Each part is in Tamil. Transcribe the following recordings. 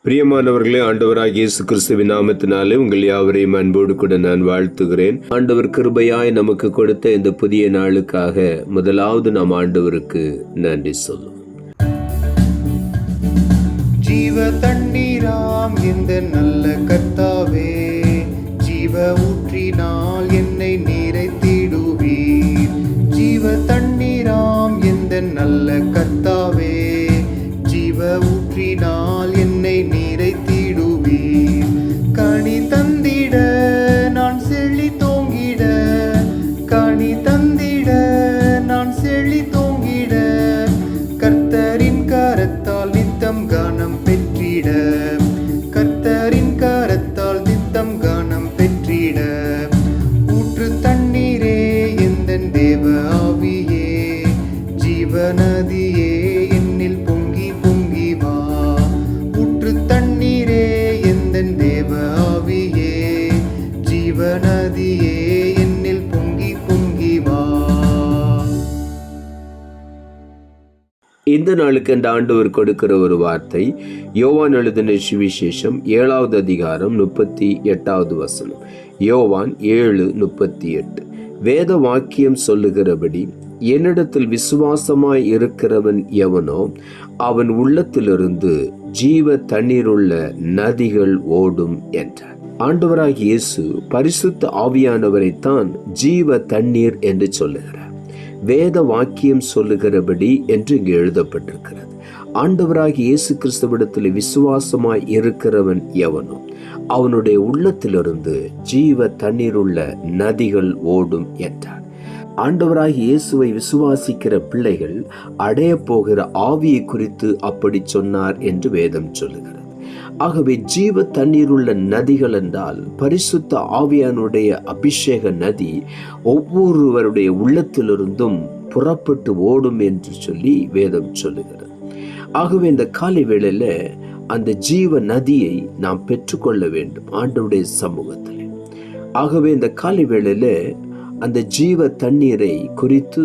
பிரியமானவர்களே, ஆண்டவராகிய இயேசு கிறிஸ்துவின் நாமத்தினாலே உங்கள் யாவரையும் அன்போடு கூட நான் வாழ்த்துகிறேன். ஆண்டவர் கிருபையாய் நமக்கு கொடுத்த இந்த புதிய நாளுக்காக முதலாவது நாம் ஆண்டவருக்கு நன்றி சொல்லுவோம். ஜீவ தண்ணீராம் இந்த நல்ல கர்த்தாவே, ஜீவ ஊற்றினால் என்னை நிறைத்திடுவீர். ஜீவ தண்ணீராம் இந்த நல்ல கர்த்தாவே, ஜீவ ஊற்றினால் என்னை நிறைத்திடுவீர். கனி தந்திட நான் செழி தோங்கிட, கனி தந்திட நான் செழி தோங்கிட, கர்த்தரின் கரத்தால் நித்தம் கனம் பெற்றிட, கர்த்தரின் கரத்தால் நித்தம் கனம் பெற்றிட. ஊற்று தண்ணீரே எந்தன் தேவ ஆவியே, ஜீவநதியே என்னில் பொங்கி பொங்கி வா. ஊற்று தண்ணீரே எந்தன் தேவ ஆவியே, ஜீவநதியே என்னில் பொங்கி பொங்கி வா. இந்த நாளுக்கு அந்த ஆண்டவர் கொடுக்கிற ஒரு வார்த்தை யோவான் எழுதின சுவிசேஷம் 7வது அதிகாரம் 38வது வசனம். யோவான் 7:38. வேத வாக்கியம் சொல்லுகிறபடி, என்னிடத்தில் விசுவாசமாய் இருக்கிறவன் எவனோ அவன் உள்ளத்திலிருந்து ஜீவ தண்ணீருள்ள நதிகள் ஓடும் என்றார். ஆண்டவராகிய இயேசு பரிசுத்த ஆவியானவரைத்தான் ஜீவ தண்ணீர் என்று சொல்லுகிறார். வேத வாக்கியம் சொல்லுகிறபடி என்று இங்கு எழுதப்பட்டிருக்கிறது. ஆண்டவராகிய இயேசு கிறிஸ்துவிடத்தில் விசுவாசமாய் இருக்கிறவன் எவனோ அவனுடைய உள்ளத்திலிருந்து ஜீவ தண்ணீருள்ள நதிகள் ஓடும் என்றார். ஆண்டவராகிய இயேசுவை விசுவாசிக்கிற பிள்ளைகள் அடைய போகிற ஆவியை குறித்து அப்படி சொன்னார் என்று வேதம் சொல்லுகிறது. ஆகவே ஜீவ தண்ணீருள்ள நதிகள் என்றால் பரிசுத்த ஆவியானுடைய அபிஷேக நதி ஒவ்வொருவருடைய உள்ளத்திலிருந்தும் புறப்பட்டு ஓடும் என்று சொல்லி வேதம் சொல்லுகிறது. ஆகவே இந்த காலை வேளையில அந்த ஜீவ நதியை நாம் பெற்றுக்கொள்ள வேண்டும் ஆண்டவருடைய சமூகத்தில். ஆகவே இந்த காலை வேளையில அந்த ஜீவ தண்ணீரை குறித்து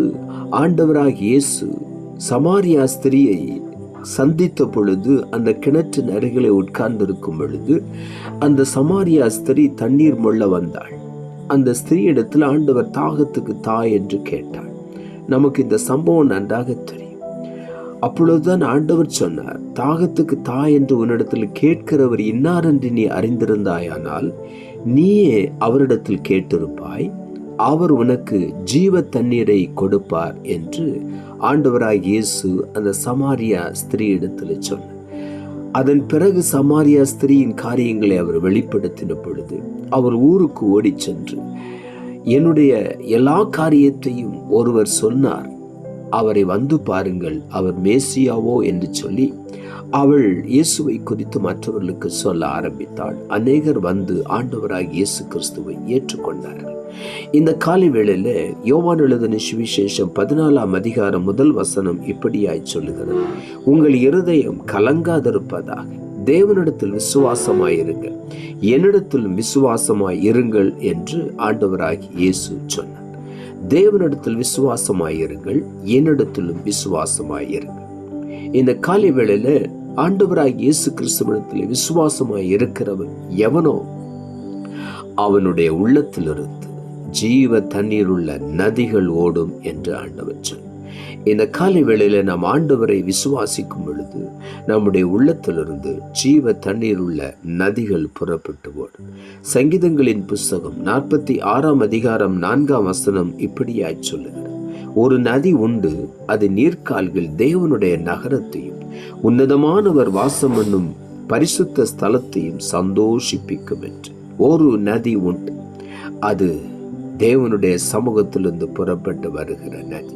ஆண்டவராகிய இயேசு சமாரியா ஸ்திரியை சந்தித்த பொழுது, அந்த கிணற்றின் அருகிலே உட்கார்ந்திருக்கும் பொழுது, அந்த சமாரியா ஸ்திரீ தண்ணீர் மொள்ள வந்தாள். அந்த ஸ்திரீயிடத்தில் ஆண்டவர் தாகத்துக்கு தாய் என்று கேட்டாள். நமக்கு இந்த சம்பவம் நன்றாக தெரியும். அப்பொழுதுதான் ஆண்டவர் சொன்னார், தாகத்துக்கு தாய் என்று உன்னிடத்தில் கேட்கிறவர் இன்னார் என்று நீ அறிந்திருந்தாயானால் நீயே அவரிடத்தில் கேட்டிருப்பாய், அவர் உனக்கு ஜீவ தண்ணீரை கொடுப்பார் என்று ஆண்டவராகிய இயேசு அந்த சமாரியா ஸ்திரீயிடத்தில் சொன்னார். அதன் பிறகு சமாரியா ஸ்திரீயின் காரியங்களை அவர் வெளிப்படுத்தின பொழுது அவர் ஊருக்கு ஓடி சென்று, என்னுடைய எல்லா காரியத்தையும் ஒருவர் சொன்னார், அவரை வந்து பாருங்கள், அவர் மேசியாவோ என்று சொல்லி அவள் இயேசுவை குறித்து மற்றவர்களுக்கு சொல்ல ஆரம்பித்தாள். அநேகர் வந்து ஆண்டவராகிய இயேசு கிறிஸ்துவை ஏற்றுக்கொண்டார்கள். இந்த காலை வேளையில யோவான் எழுதின சுவிசேஷம் 14ஆம் அதிகாரம் 1 வசனம் இப்படியாய் சொல்லுகிறது, உங்கள் இருதயம் கலங்காதிருப்பதாக, தேவனிடத்தில் விசுவாசமாயிருங்கள், என்னிடத்திலும் விசுவாசமாய் இருங்கள் என்று ஆண்டவராகிய இயேசு சொன்னார். தேவனிடத்தில் விசுவாசமாயிருங்கள், என்னிடத்திலும் விசுவாசமாயிருங்கள். இந்த காலை வேளையில ஆண்டவராகிய இயேசு கிறிஸ்துவிடத்தில் விசுவாசமாய் இருக்கிறவன் எவனோ அவனுடைய உள்ளத்திலிருந்து ஜீவ தண்ணீருள்ள நதிகள் ஓடும் என்று ஆண்டவர் சொன்னார். இந்த காலை வேளையில நாம் ஆண்டவரை விசுவாசிக்கும் பொழுது நம்முடைய உள்ளத்திலிருந்து ஜீவ தண்ணீருள்ள நதிகள் புறப்பட்டு ஓடும். சங்கீதங்களின் புஸ்தகம் 46ஆம் அதிகாரம் 4ஆம் வசனம் இப்படியாய் சொல்லுகிறது, ஒரு நதி உண்டு, அது நீர்க்கால்கள் தேவனுடைய நகரத்தையும் உன்னதமானவர் வாசம் என்னும் பரிசுத்த ஸ்தலத்தையும் சந்தோஷிப்பிக்கும் என்று. ஒரு நதி உண்டு, அது தேவனுடைய சமூகத்திலிருந்து புறப்பட்டு வருகிற நதி.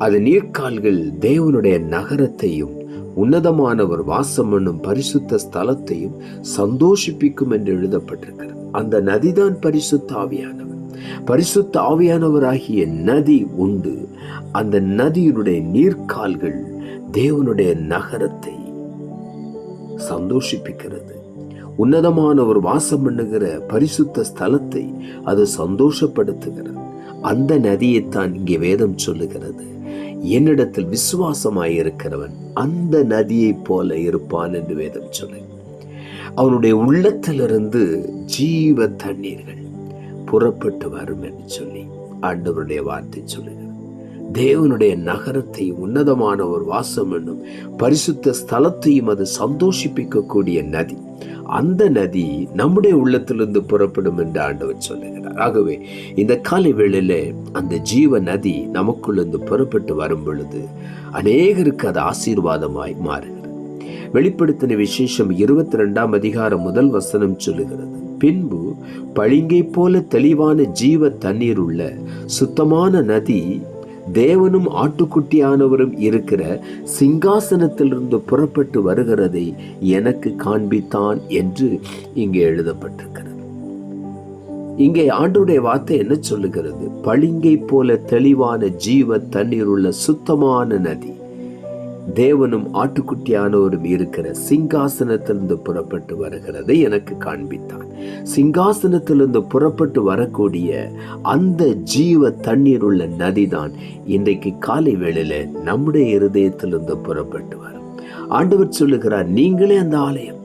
அது நீர்க்கால்கள் தேவனுடைய நகரத்தையும் உன்னதமானவர் வாசம் என்னும் பரிசுத்த ஸ்தலத்தையும் சந்தோஷிப்பிக்கும் என்று எழுதப்பட்டிருக்கிறது. அந்த நதிதான் பரிசுத்த ஆவியானவர். பரிசுத்த ஆவியானவராகிய நதி உண்டு. அந்த நதியினுடைய நீர்க்கால்கள் தேவனுடைய நகரத்தை சந்தோஷிப்பிக்கிறது. உன்னதமானவர் வாசம் பண்ணுகிற பரிசுத்த ஸ்தலத்தை அது சந்தோஷப்படுத்துகிறது. அந்த நதியைத்தான் இங்கே வேதம் சொல்லுகிறது, என்னிடத்தில் விசுவாசமாயிருக்கிறவன் அந்த நதியை போல இருப்பான் என்று வேதம் சொல்லு. அவனுடைய உள்ளத்திலிருந்து ஜீவ தண்ணீர்கள் புறப்பட்டு வரும் என்று சொல்லி ஆண்டவருடைய வார்த்தை சொல்லுகிறது. தேவனுடைய நகரத்தை உன்னதமான ஒரு வாசம் என்னும் பரிசுத்த ஸ்தலத்தையும் அது சந்தோஷிப்பிக்கக்கூடிய நதி, அந்த நதி நம்முடைய உள்ளத்திலிருந்து புறப்படும் என்று ஆண்டவர் சொல்லுகிறார். ஆகவே இந்த காலை வேளையில அந்த ஜீவ நதி நமக்குள்ளிருந்து புறப்பட்டு வரும் பொழுது அநேகருக்கு அது ஆசீர்வாதமாய் மாறுகிறது. வெளிப்படுத்தின விசேஷம் 22 அதிகாரம் 1 வசனம் சொல்லுகிறது, பின்பு பளிங்கை போல தெளிவான ஜீவ தண்ணீர் உள்ள சுத்தமான நதி தேவனும் ஆட்டுக்குட்டியானவரும் இருக்கிற சிங்காசனத்திலிருந்து புறப்பட்டு வருகிறதை எனக்கு காண்பித்தான் என்று இங்கே எழுதப்பட்டிருக்கிறது. இங்கே ஆண்டவருடைய வார்த்தை என்ன சொல்லுகிறது? பளிங்கை போல தெளிவான ஜீவ தண்ணீர் உள்ள சுத்தமான நதி தேவனும் ஆட்டுக்குட்டியானவரும் இருக்கிற சிங்காசனத்திலிருந்து புறப்பட்டு வருகிறதை எனக்கு காண்பித்தான். சிங்காசனத்திலிருந்து புறப்பட்டு வரக்கூடிய அந்த ஜீவ தண்ணீர் உள்ள நதிதான் இன்றைக்கு காலை வேளையில நம்முடைய இருதயத்திலிருந்து புறப்பட்டு வரும். ஆண்டவர் சொல்லுகிறார், நீங்களே அந்த ஆலயம்,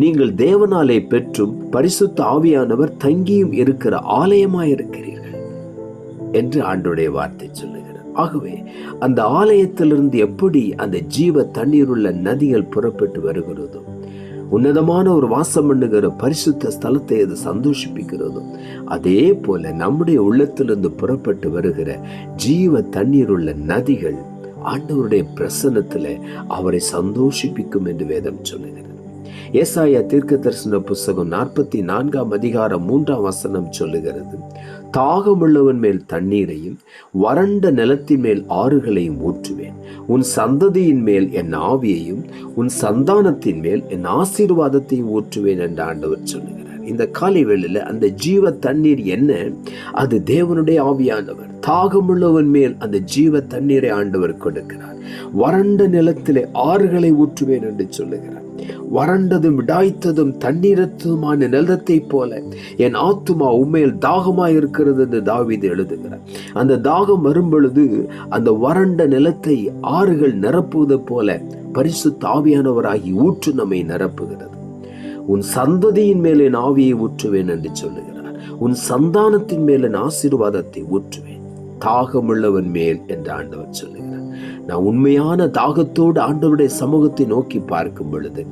நீங்கள் தேவனாலே பெற்றும் பரிசுத்த ஆவியானவர் தங்கியும் இருக்கிற ஆலயமாயிருக்கிறீர்கள் என்று ஆண்டவருடைய வார்த்தை சொல்லுகிறார். ஆகவே அந்த ஆலயத்திலிருந்து எப்படி அந்த ஜீவ தண்ணீர் உள்ள நதிகள் புறப்பட்டு வருகிறதோ, உன்னதமான ஒரு வாசம் பண்ணுகிற பரிசுத்த ஸ்தலத்தை அது சந்தோஷிப்பிக்கிறதோ, அதே போல நம்முடைய உள்ளத்திலிருந்து புறப்பட்டு வருகிற ஜீவ தண்ணீர் உள்ள நதிகள் ஆண்டவருடைய பிரசன்னத்தில் அவரை சந்தோஷிப்பிக்கும் என்று வேதம் சொல்லுகிறது. ஏசாயா தீர்க்கதரிசன புஸ்தகம் 44 அதிகாரம் 3 வசனம் சொல்லுகிறது, தாகமுள்ளவன் மேல் தண்ணீரையும் வறண்ட நிலத்தின் மேல் ஆறுகளையும் ஊற்றுவேன், உன் சந்ததியின் மேல் என் ஆவியையும் உன் சந்தானத்தின் மேல் என் ஆசீர்வாதத்தையும் ஊற்றுவேன் என்று ஆண்டவர் சொல்லுகிறார். இந்த காலை வேளையில அந்த ஜீவ தண்ணீர் என்ன? அது தேவனுடைய ஆவியானவர். தாகமுள்ளவன் மேல் அந்த ஜீவ தண்ணீரை ஆண்டவர் கொடுக்கிறார். வறண்ட நிலத்திலே ஆறுகளை ஊற்றுவேன் என்று சொல்லுகிறார். வறண்டதும் விடாய்த்ததும் தண்ணீரத்துமான நிலத்தை போல என் ஆத்துமா உண்மையில் தாகமாய் இருக்கிறது என்று தாவீது எழுதுகிறார். அந்த தாகம் வரும் பொழுது அந்த வறண்ட நிலத்தை ஆறுகள் நிரப்புவது போல பரிசுத்த ஆவியானவராகி ஊற்று நம்மை நிரப்புகிறது. உன் சந்ததியின் மேல் என் ஆவியை ஊற்றுவேன் என்று சொல்லுகிறார். உன் சந்தானத்தின் மேல் என் ஆசீர்வாதத்தை ஊற்றுவேன், தாகமுள்ளவன் மேல் என்று ஆண்டவர் சொல்லுகிறார். நான் உண்மையான தாகத்தோடு ஆண்டவருடைய சமூகத்தை நோக்கி பார்க்கும் பொழுது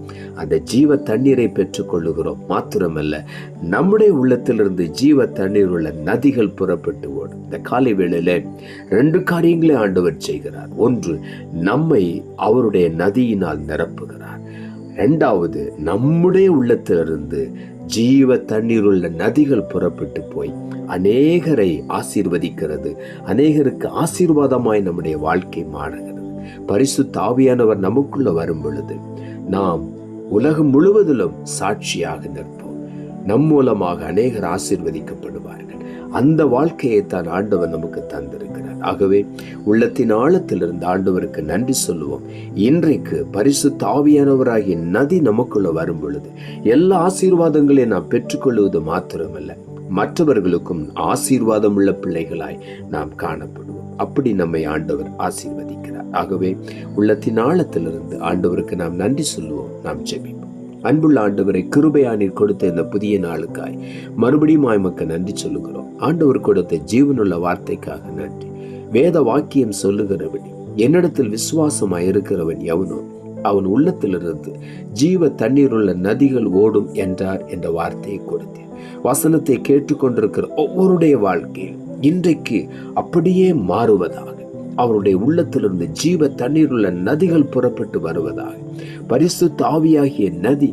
அந்த ஜீவ தண்ணீரை பெற்றுக் கொள்ளுகிறோம். மாத்திரமல்ல, நம்முடைய உள்ளத்திலிருந்து ஜீவ தண்ணீர் உள்ள நதிகள் புறப்பட்டு ஓடும். இந்த காலை வேளையில 2 காரியங்களை ஆண்டவர் செய்கிறார். ஒன்று, நம்மை அவருடைய நதியினால் நிரப்புகிறார். 2வது, நம்முடைய உள்ளத்திலிருந்து ஜீவ தண்ணீர் உள்ள நதிகள் புறப்பட்டு போய் அநேகரை ஆசீர்வதிக்கிறது. அநேகருக்கு ஆசீர்வாதமாய் நம்முடைய வாழ்க்கை மாறுகிறது. பரிசுத்த ஆவியானவர் நமக்குள்ள வரும் பொழுது நாம் உலகம் முழுவதிலும் சாட்சியாக நிற்போம். நம் மூலமாக அநேகர் ஆசீர்வதிக்கப்படுவார்கள். அந்த வாழ்க்கையை தான் ஆண்டவர் நமக்கு தந்திருக்கிறார். ஆகவே உள்ளத்தின் ஆழத்திலிருந்து ஆண்டவருக்கு நன்றி சொல்லுவோம். இன்றைக்கு பரிசுத்த ஆவியானவராகிய நதி நமக்குள்ள வரும் பொழுது எல்லா ஆசீர்வாதங்களையும் நாம் பெற்றுக்கொள்வது மாத்திரமல்ல, மற்றவர்களுக்கும் ஆசீர்வாதம் உள்ள பிள்ளைகளாய் நாம் காணப்படுவோம். அப்படி நம்மை ஆண்டவர் ஆசீர்வதிக்கிறார். ஆகவே உள்ளத்தின் ஆழத்திலிருந்து ஆண்டவருக்கு நாம் நன்றி சொல்லுவோம். நாம் ஜெபிப்போம். அன்புள்ள ஆண்டவரை, கிருபையானீர் கொடுத்த இந்த புதிய நாளுக்காய் மறுபடியும் ஆய்மக்கு நன்றி சொல்லுகிறோம். ஆண்டவர் கொடுத்த ஜீவனுள்ள வார்த்தைக்காக நன்றி. வேத வாக்கியம் சொல்லுகிறபடி என்னிடத்தில் விசுவாசமாய் இருக்கிறவன் எவனோ அவன் உள்ளத்திலிருந்து ஜீவ தண்ணீர் உள்ள நதிகள் ஓடும் என்றார் என்ற வார்த்தையை கொடுத்தேன். வசனத்தை கேட்டுக்கொண்டிருக்கிற ஒவ்வொருடைய வாழ்க்கையில் இன்றைக்கு அப்படியே மாறுவதாக, அவருடைய உள்ளத்திலிருந்து ஜீவ தண்ணீர் உள்ள நதிகள் புறப்பட்டு வருவதாக, பரிசுத்த ஆவியாகிய நதி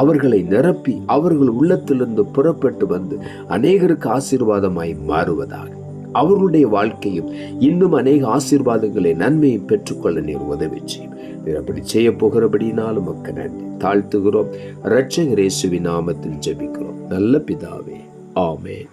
அவர்களை நிரப்பி அவர்கள் உள்ளத்திலிருந்து புறப்பட்டு வந்து அநேகருக்கு ஆசீர்வாதமாய் மாறுவதாக, அவர்களுடைய வாழ்க்கையும் இன்னும் அநேக ஆசீர்வாதங்களை நன்மையை பெற்றுக்கொள்ள நீர் உதவி செய்யும். அப்படி செய்ய போகிறபடினாலும் மக்கள் நன்றி தாழ்த்துகிறோம். இரட்சகர் இயேசுவின் நாமத்தில் ஜெபிக்கிறோம் நல்ல பிதாவே, ஆமென்.